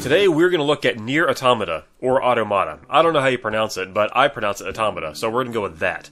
Today we're going to look at Nier Automata, or Automata. I don't know how you pronounce it, but I pronounce it Automata, so we're going to go with that.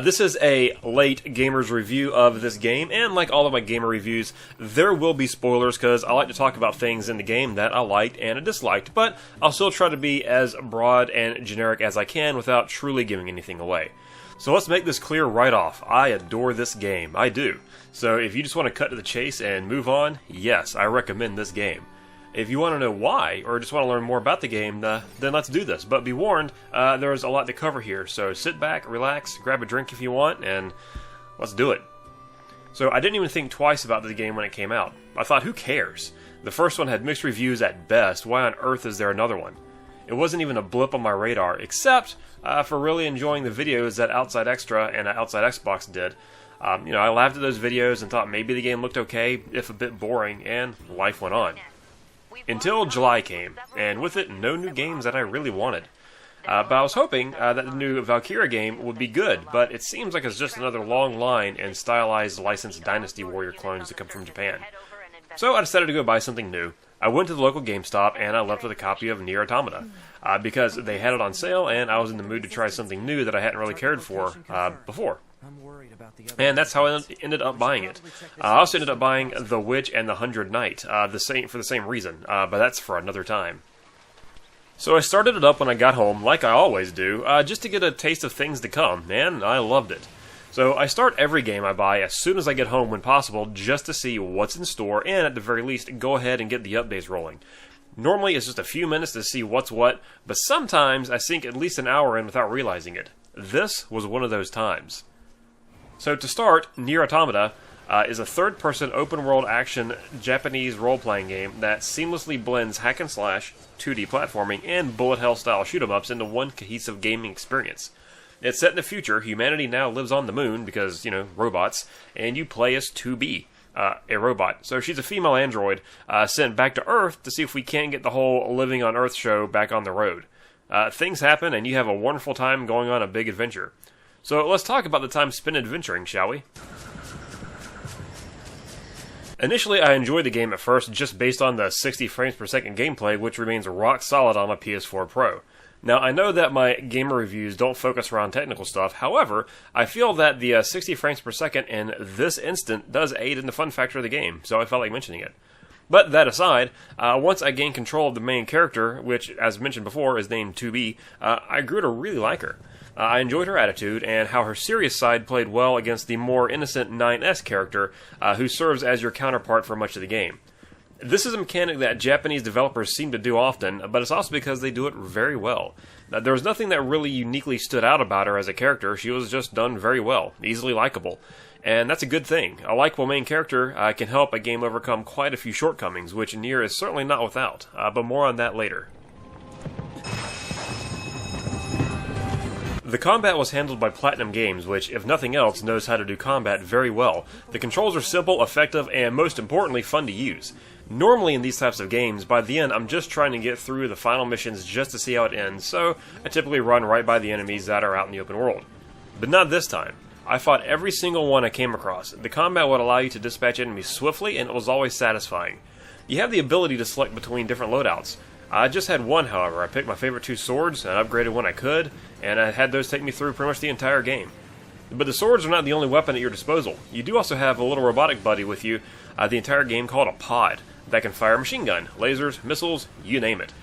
This is a late gamer's review of this game, and like all of my gamer reviews, there will be spoilers because I like to talk about things in the game that I liked and I disliked, but I'll still try to be as broad and generic as I can without truly giving anything away. So let's make this clear right off. I adore this game. I do. So if you just want to cut to the chase and move on, yes, I recommend this game. If you want to know why, or just want to learn more about the game, then let's do this. But be warned, there's a lot to cover here, so sit back, relax, grab a drink if you want, and let's do it. So I didn't even think twice about the game when it came out. I thought, who cares? The first one had mixed reviews at best, why on earth is there another one? It wasn't even a blip on my radar, except for really enjoying the videos that Outside Extra and Outside Xbox did. I laughed at those videos and thought maybe the game looked okay, if a bit boring, and life went on. Until July came, and with it, no new games that I really wanted. But I was hoping that the new Valkyria game would be good, but it seems like it's just another long line and stylized licensed Dynasty Warrior clones that come from Japan. So I decided to go buy something new. I went to the local GameStop and I left with a copy of Nier Automata, because they had it on sale and I was in the mood to try something new that I hadn't really cared for before. And that's how I ended up buying it. I also ended up buying The Witch and the 100 Knight, for the same reason, but that's for another time. So I started it up when I got home, like I always do, just to get a taste of things to come, and I loved it. So I start every game I buy as soon as I get home when possible, just to see what's in store, and at the very least, go ahead and get the updates rolling. Normally it's just a few minutes to see what's what, but sometimes I sink at least an hour in without realizing it. This was one of those times. So to start, Nier Automata is a third-person open-world action Japanese role-playing game that seamlessly blends hack-and-slash, 2D platforming, and bullet hell-style shoot-em-ups into one cohesive gaming experience. It's set in the future. Humanity now lives on the moon because, robots, and you play as 2B, a robot. So she's a female android sent back to Earth to see if we can't get the whole living on Earth show back on the road. Things happen, and you have a wonderful time going on a big adventure. So let's talk about the time spent adventuring, shall we? Initially, I enjoyed the game at first just based on the 60 frames per second gameplay, which remains rock solid on my PS4 Pro. Now, I know that my gamer reviews don't focus around technical stuff, however, I feel that the 60 frames per second in this instant does aid in the fun factor of the game, so I felt like mentioning it. But that aside, once I gained control of the main character, which, as mentioned before, is named 2B, I grew to really like her. I enjoyed her attitude and how her serious side played well against the more innocent 9S character, who serves as your counterpart for much of the game. This is a mechanic that Japanese developers seem to do often, but it's also because they do it very well. There was nothing that really uniquely stood out about her as a character. She was just done very well, easily likable. And that's a good thing. A likable main character can help a game overcome quite a few shortcomings, which Nier is certainly not without, but more on that later. The combat was handled by Platinum Games, which, if nothing else, knows how to do combat very well. The controls are simple, effective, and most importantly, fun to use. Normally in these types of games, by the end, I'm just trying to get through the final missions just to see how it ends, so I typically run right by the enemies that are out in the open world. But not this time. I fought every single one I came across. The combat would allow you to dispatch enemies swiftly, and it was always satisfying. You have the ability to select between different loadouts. I just had one, however. I picked my favorite two swords, and upgraded when I could, and I had those take me through pretty much the entire game. But the swords are not the only weapon at your disposal. You do also have a little robotic buddy with you the entire game called a pod that can fire a machine gun, lasers, missiles, you name it.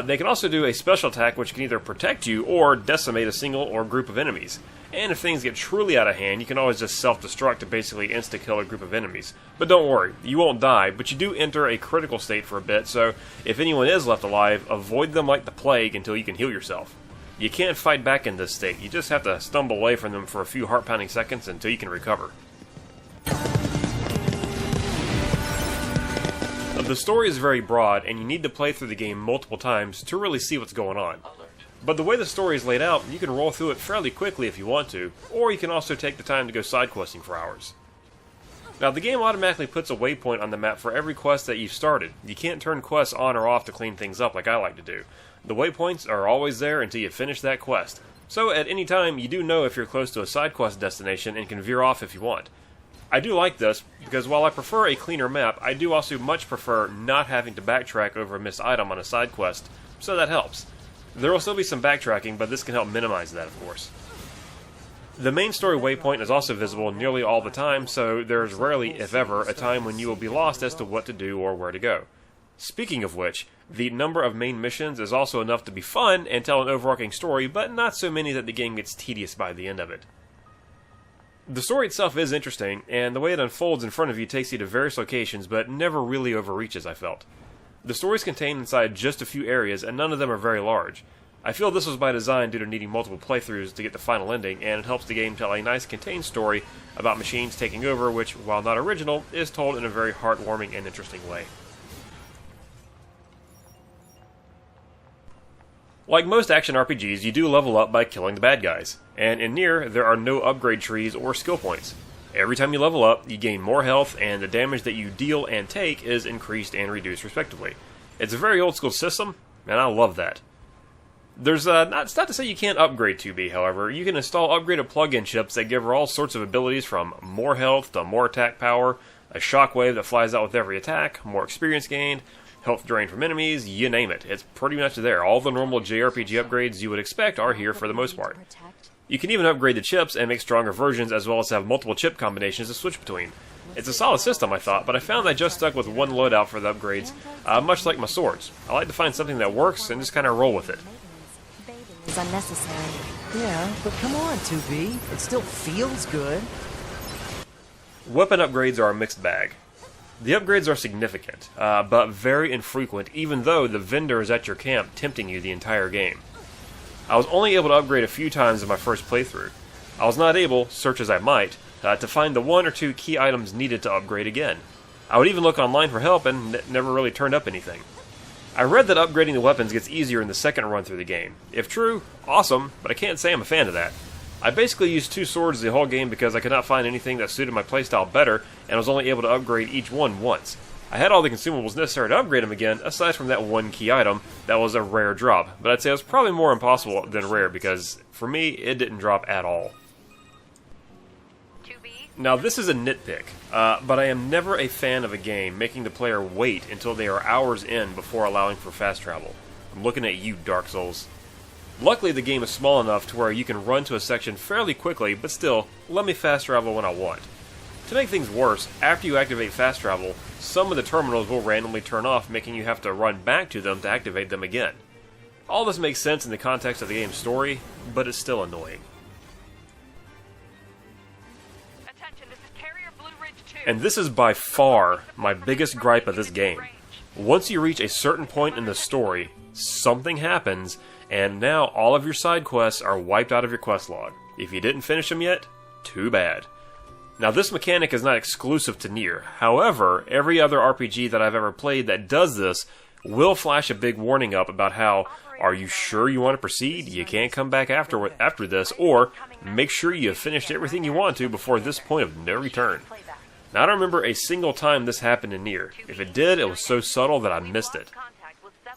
They can also do a special attack which can either protect you or decimate a single or group of enemies. And if things get truly out of hand, you can always just self-destruct to basically insta-kill a group of enemies. But don't worry, you won't die, but you do enter a critical state for a bit, so if anyone is left alive, avoid them like the plague until you can heal yourself. You can't fight back in this state, you just have to stumble away from them for a few heart-pounding seconds until you can recover. The story is very broad, and you need to play through the game multiple times to really see what's going on. But the way the story is laid out, you can roll through it fairly quickly if you want to, or you can also take the time to go side questing for hours. Now, the game automatically puts a waypoint on the map for every quest that you've started. You can't turn quests on or off to clean things up like I like to do. The waypoints are always there until you finish that quest. So at any time, you do know if you're close to a side quest destination and can veer off if you want. I do like this, because while I prefer a cleaner map, I do also much prefer not having to backtrack over a missed item on a side quest, so that helps. There will still be some backtracking, but this can help minimize that, of course. The main story waypoint is also visible nearly all the time, so there is rarely, if ever, a time when you will be lost as to what to do or where to go. Speaking of which, the number of main missions is also enough to be fun and tell an overarching story, but not so many that the game gets tedious by the end of it. The story itself is interesting, and the way it unfolds in front of you takes you to various locations, but never really overreaches, I felt. The story is contained inside just a few areas, and none of them are very large. I feel this was by design due to needing multiple playthroughs to get the final ending, and it helps the game tell a nice contained story about machines taking over, which, while not original, is told in a very heartwarming and interesting way. Like most action RPGs, you do level up by killing the bad guys, and in Nier, there are no upgrade trees or skill points. Every time you level up, you gain more health, and the damage that you deal and take is increased and reduced respectively. It's a very old school system, and I love that. It's not to say you can't upgrade 2B, however. You can install upgraded plug-in chips that give her all sorts of abilities from more health to more attack power, a shockwave that flies out with every attack, more experience gained, health drain from enemies, you name it. It's pretty much there. All the normal JRPG upgrades you would expect are here for the most part. You can even upgrade the chips and make stronger versions, as well as have multiple chip combinations to switch between. It's a solid system, I thought, but I found I just stuck with one loadout for the upgrades, much like my swords. I like to find something that works and just kind of roll with it. Is unnecessary. Yeah, but come on, 2B. It still feels good. Weapon upgrades are a mixed bag. The upgrades are significant, but very infrequent, even though the vendor is at your camp tempting you the entire game. I was only able to upgrade a few times in my first playthrough. I was not able, search as I might, to find the one or two key items needed to upgrade again. I would even look online for help and never really turned up anything. I read that upgrading the weapons gets easier in the second run through the game. If true, awesome, but I can't say I'm a fan of that. I basically used two swords the whole game because I could not find anything that suited my playstyle better, and was only able to upgrade each one once. I had all the consumables necessary to upgrade them again, aside from that one key item that was a rare drop, but I'd say it was probably more impossible than rare because, for me, it didn't drop at all. Now this is a nitpick, but I am never a fan of a game making the player wait until they are hours in before allowing for fast travel. I'm looking at you, Dark Souls. Luckily the game is small enough to where you can run to a section fairly quickly, but still, let me fast travel when I want. To make things worse, after you activate fast travel, some of the terminals will randomly turn off, making you have to run back to them to activate them again. All this makes sense in the context of the game's story, but it's still annoying. And this is by far my biggest gripe of this game. Once you reach a certain point in the story, something happens, and now all of your side quests are wiped out of your quest log. If you didn't finish them yet, too bad. Now this mechanic is not exclusive to Nier. However, every other RPG that I've ever played that does this will flash a big warning up about how, are you sure you want to proceed? You can't come back after this, or make sure you have finished everything you want to before this point of no return. Now, I don't remember a single time this happened in Nier. If it did, it was so subtle that I missed it.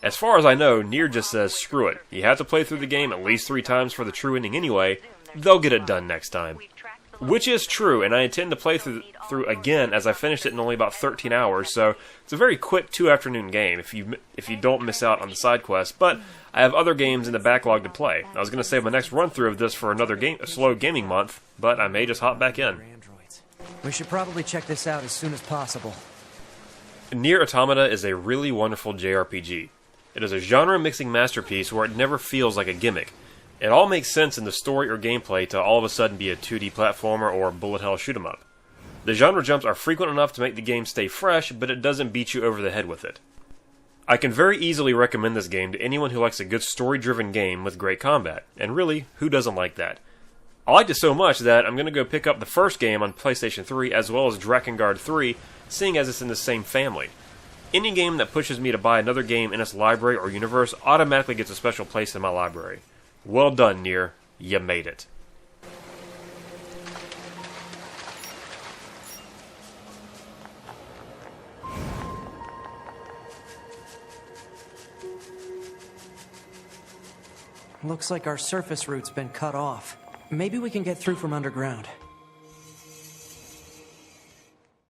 As far as I know, Nier just says, screw it. You have to play through the game at least 3 times for the true ending anyway. They'll get it done next time. Which is true, and I intend to play through again as I finished it in only about 13 hours, so it's a very quick 2-afternoon game if you don't miss out on the side quests, but I have other games in the backlog to play. I was going to save my next run-through of this for another slow gaming month, but I may just hop back in. We should probably check this out as soon as possible. Nier Automata is a really wonderful JRPG. It is a genre-mixing masterpiece where it never feels like a gimmick. It all makes sense in the story or gameplay to all of a sudden be a 2D platformer or bullet hell shoot-'em-up. The genre jumps are frequent enough to make the game stay fresh, but it doesn't beat you over the head with it. I can very easily recommend this game to anyone who likes a good story-driven game with great combat, and really, who doesn't like that? I liked it so much that I'm going to go pick up the first game on PlayStation 3 as well as Drakengard 3, seeing as it's in the same family. Any game that pushes me to buy another game in its library or universe automatically gets a special place in my library. Well done, Nier. You made it. Looks like our surface route's been cut off. Maybe we can get through from underground.